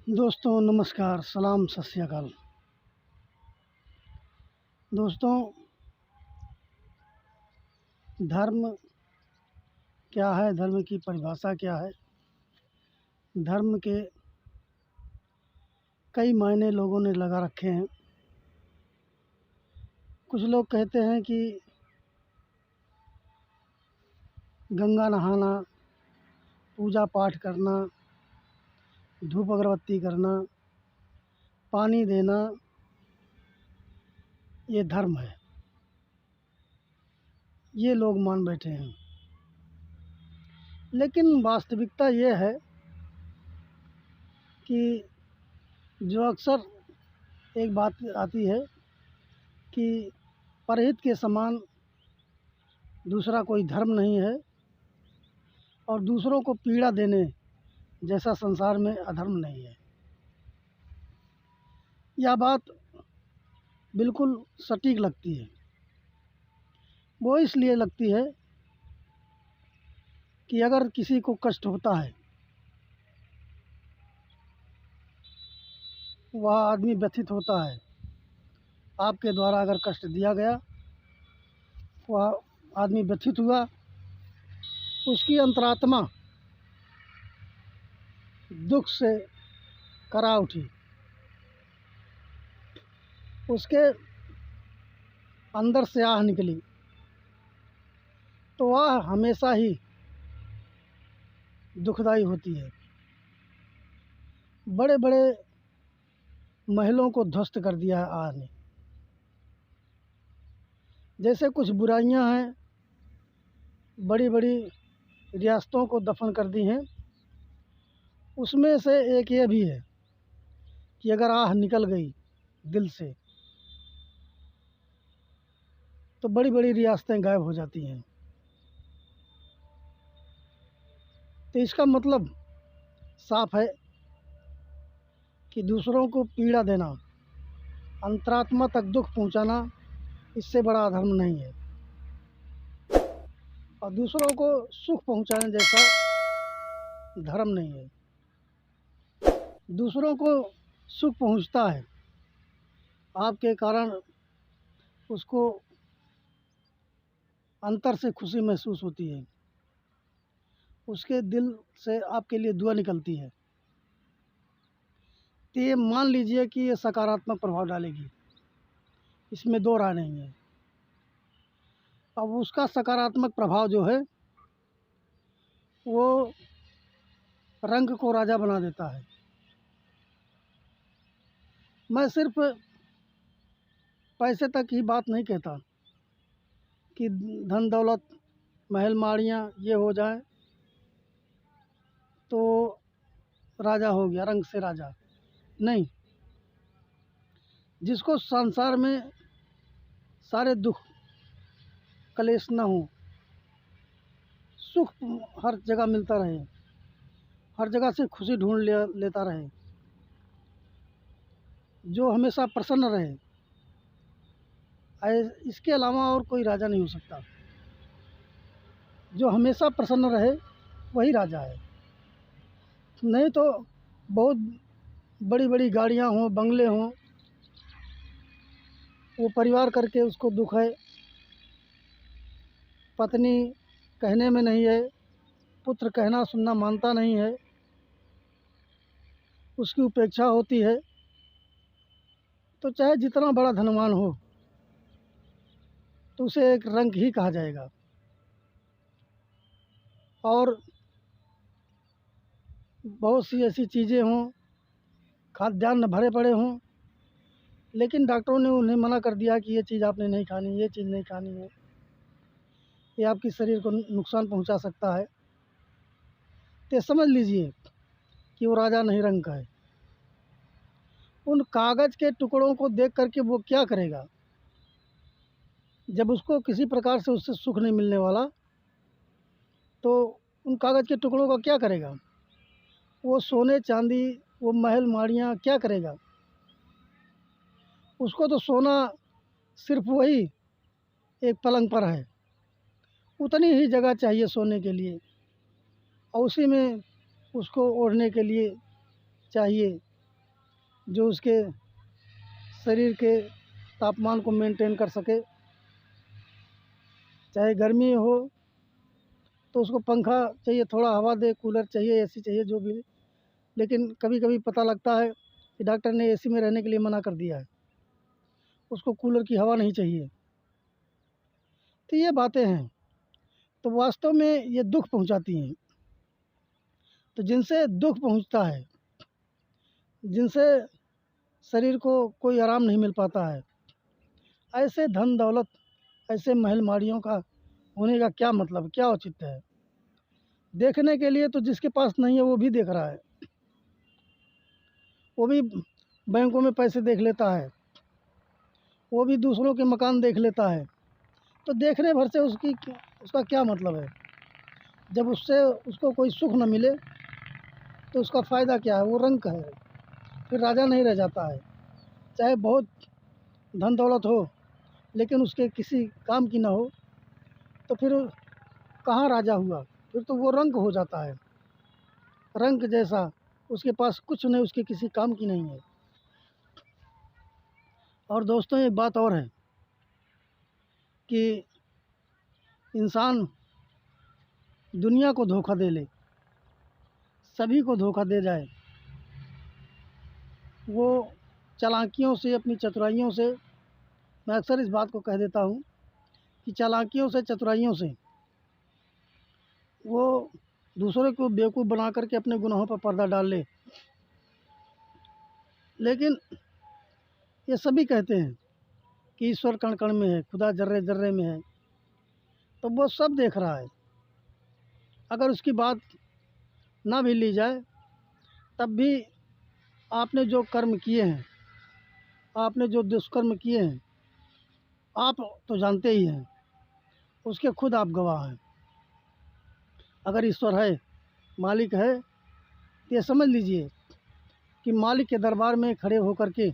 दोस्तों नमस्कार, सलाम, सत श्री अकाल। दोस्तों, धर्म क्या है? धर्म की परिभाषा क्या है? धर्म के कई मायने लोगों ने लगा रखे हैं। कुछ लोग कहते हैं कि गंगा नहाना, पूजा पाठ करना, धूप अगरबत्ती करना, पानी देना, ये धर्म है। ये लोग मान बैठे हैं। लेकिन वास्तविकता ये है कि जो अक्सर एक बात आती है कि परहित के समान दूसरा कोई धर्म नहीं है और दूसरों को पीड़ा देने जैसा संसार में अधर्म नहीं है। यह बात बिल्कुल सटीक लगती है। वो इसलिए लगती है कि अगर किसी को कष्ट होता है, वह आदमी व्यथित होता है, आपके द्वारा अगर कष्ट दिया गया, वह आदमी व्यथित हुआ, उसकी अंतरात्मा दुख से करा उठी, उसके अंदर से आह निकली, तो वह हमेशा ही दुखदाई होती है। बड़े बड़े महलों को ध्वस्त कर दिया है आह ने। जैसे कुछ बुराइयां हैं, बड़ी बड़ी रियासतों को दफन कर दी हैं। उसमें से एक ये भी है कि अगर आह निकल गई दिल से तो बड़ी बड़ी रियासतें गायब हो जाती हैं। तो इसका मतलब साफ है कि दूसरों को पीड़ा देना, अंतरात्मा तक दुख पहुंचाना, इससे बड़ा अधर्म नहीं है। और दूसरों को सुख पहुंचाने जैसा धर्म नहीं है। दूसरों को सुख पहुंचता है, आपके कारण उसको अंतर से खुशी महसूस होती है, उसके दिल से आपके लिए दुआ निकलती है, तो ये मान लीजिए कि ये सकारात्मक प्रभाव डालेगी, इसमें दो राय नहीं है। अब उसका सकारात्मक प्रभाव जो है वो रंग को राजा बना देता है। मैं सिर्फ पैसे तक ही बात नहीं कहता कि धन दौलत, महल माड़ियाँ ये हो जाए तो राजा हो गया, रंग से राजा नहीं। जिसको संसार में सारे दुख कलेश न हो, सुख हर जगह मिलता रहे, हर जगह से खुशी ढूंढ लेता रहे, जो हमेशा प्रसन्न रहे, इसके अलावा और कोई राजा नहीं हो सकता। जो हमेशा प्रसन्न रहे वही राजा है। नहीं तो बहुत बड़ी बड़ी गाड़ियाँ हों, बंगले हों, वो परिवार करके उसको दुख है, पत्नी कहने में नहीं है, पुत्र कहना सुनना मानता नहीं है, उसकी उपेक्षा होती है, तो चाहे जितना बड़ा धनवान हो तो उसे एक रंक ही कहा जाएगा। और बहुत सी ऐसी चीज़ें हों, खाद्यान्न भरे पड़े हों, लेकिन डॉक्टरों ने उन्हें मना कर दिया कि ये चीज़ आपने नहीं खानी, ये चीज़ नहीं खानी है, ये आपके शरीर को नुकसान पहुंचा सकता है, तो समझ लीजिए कि वो राजा नहीं, रंक का है। उन कागज़ के टुकड़ों को देख करके वो क्या करेगा? जब उसको किसी प्रकार से उससे सुख नहीं मिलने वाला, तो उन कागज़ के टुकड़ों का क्या करेगा? वो सोने चांदी, वो महल माड़ियाँ क्या करेगा? उसको तो सोना सिर्फ वही एक पलंग पर है, उतनी ही जगह चाहिए सोने के लिए, और उसी में उसको ओढ़ने के लिए चाहिए जो उसके शरीर के तापमान को मेंटेन कर सके। चाहे गर्मी हो तो उसको पंखा चाहिए, थोड़ा हवा दे, कूलर चाहिए, एसी चाहिए, जो भी। लेकिन कभी कभी पता लगता है कि डॉक्टर ने एसी में रहने के लिए मना कर दिया है, उसको कूलर की हवा नहीं चाहिए। तो ये बातें हैं, तो वास्तव में ये दुख पहुंचाती हैं। तो जिनसे दुख पहुंचता है, जिनसे शरीर को कोई आराम नहीं मिल पाता है, ऐसे धन दौलत, ऐसे महल माड़ियों का होने का क्या मतलब, क्या औचित्य है? देखने के लिए तो जिसके पास नहीं है वो भी देख रहा है, वो भी बैंकों में पैसे देख लेता है, वो भी दूसरों के मकान देख लेता है। तो देखने भर से उसका क्या मतलब है? जब उससे उसको कोई सुख न मिले तो उसका फ़ायदा क्या है? वो रंक है, फिर राजा नहीं रह जाता है। चाहे बहुत धन दौलत हो लेकिन उसके किसी काम की ना हो तो फिर कहाँ राजा हुआ? फिर तो वो रंक हो जाता है, रंक जैसा। उसके पास कुछ नहीं, उसके किसी काम की नहीं है। और दोस्तों एक बात और है कि इंसान दुनिया को धोखा दे ले, सभी को धोखा दे जाए, वो चालाकियों से, अपनी चतुराइयों से, मैं अक्सर इस बात को कह देता हूँ कि चालाकियों से, चतुराइयों से वो दूसरे को बेवकूफ़ बना करके अपने गुनाहों पर पर्दा डाल ले। लेकिन ये सभी कहते हैं कि ईश्वर कण कण में है, खुदा जर्रे जर्रे में है, तो वो सब देख रहा है। अगर उसकी बात ना भी ली जाए तब भी आपने जो कर्म किए हैं, आपने जो दुष्कर्म किए हैं, आप तो जानते ही हैं, उसके खुद आप गवाह हैं। अगर ईश्वर है, मालिक है, तो ये समझ लीजिए कि मालिक के दरबार में खड़े होकर के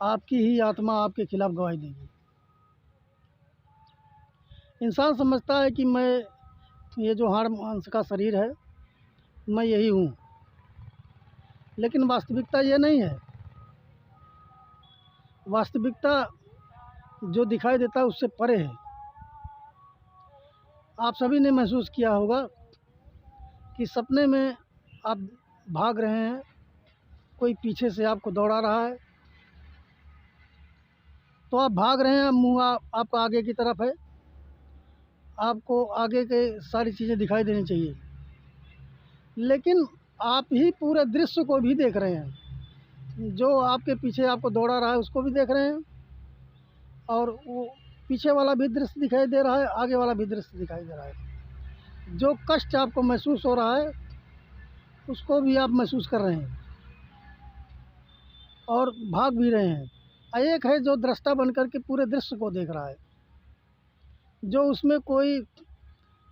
आपकी ही आत्मा आपके खिलाफ गवाही देगी। इंसान समझता है कि मैं, ये जो हाड़ मांस का शरीर है, मैं यही हूँ, लेकिन वास्तविकता ये नहीं है। वास्तविकता जो दिखाई देता है उससे परे है। आप सभी ने महसूस किया होगा कि सपने में आप भाग रहे हैं, कोई पीछे से आपको दौड़ा रहा है, तो आप भाग रहे हैं, मुँह आपका आगे की तरफ है, आपको आगे के सारी चीज़ें दिखाई देनी चाहिए, लेकिन आप ही पूरे दृश्य को भी देख रहे हैं। जो आपके पीछे आपको दौड़ा रहा है उसको भी देख रहे हैं, और वो पीछे वाला भी दृश्य दिखाई दे रहा है, आगे वाला भी दृश्य दिखाई दे रहा है। जो कष्ट आपको महसूस हो रहा है उसको भी आप महसूस कर रहे हैं और भाग भी रहे हैं। एक है जो दृष्टा बनकर के पूरे दृश्य को देख रहा है, जो उसमें कोई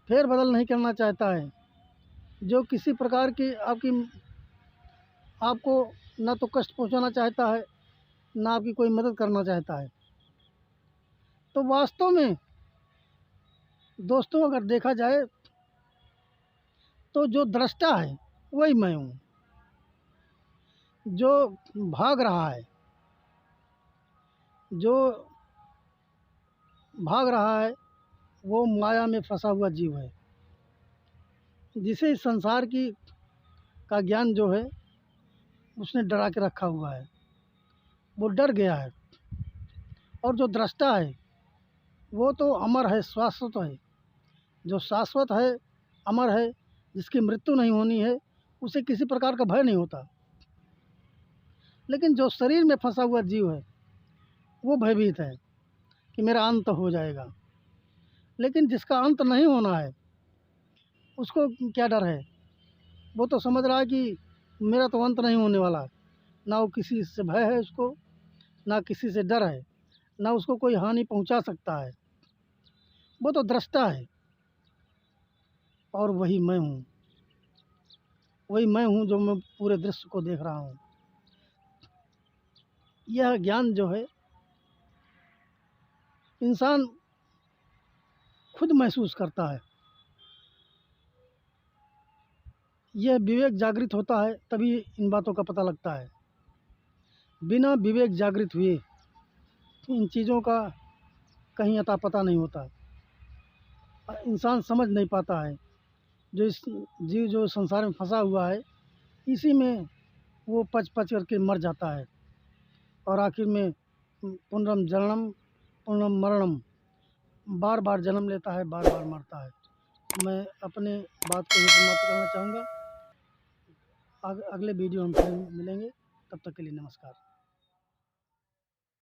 फेर बदल नहीं करना चाहता है, जो किसी प्रकार की आपको ना तो कष्ट पहुंचाना चाहता है, ना आपकी कोई मदद करना चाहता है। तो वास्तव में दोस्तों अगर देखा जाए तो जो दृष्टा है वही मैं हूँ, जो भाग रहा है, जो भाग रहा है वो माया में फंसा हुआ जीव है, जिसे इस संसार की का ज्ञान जो है उसने डरा के रखा हुआ है, वो डर गया है। और जो दृष्टा है वो तो अमर है, शाश्वत है। जो शाश्वत है, अमर है, जिसकी मृत्यु नहीं होनी है, उसे किसी प्रकार का भय नहीं होता। लेकिन जो शरीर में फंसा हुआ जीव है वो भयभीत है कि मेरा अंत हो जाएगा। लेकिन जिसका अंत नहीं होना है उसको क्या डर है? वो तो समझ रहा है कि मेरा तो अंत नहीं होने वाला। ना वो किसी से भय है उसको, ना किसी से डर है, ना उसको कोई हानि पहुंचा सकता है। वो तो दृष्टा है। और वही मैं हूँ, वही मैं हूँ जो मैं पूरे दृश्य को देख रहा हूँ। यह ज्ञान जो है इंसान खुद महसूस करता है। यह विवेक जागृत होता है तभी इन बातों का पता लगता है। बिना विवेक जागृत हुए इन चीज़ों का कहीं अता पता नहीं होता। इंसान समझ नहीं पाता है, जो इस जीव जो संसार में फंसा हुआ है, इसी में वो पच पच करके मर जाता है और आखिर में पुनरम जननम पुनरम मरणम, बार बार जन्म लेता है, बार बार मरता है। मैं अपने बात को यहीं समाप्त करना चाहूँगा। अगले वीडियो हम फिर मिलेंगे, तब तक के लिए नमस्कार।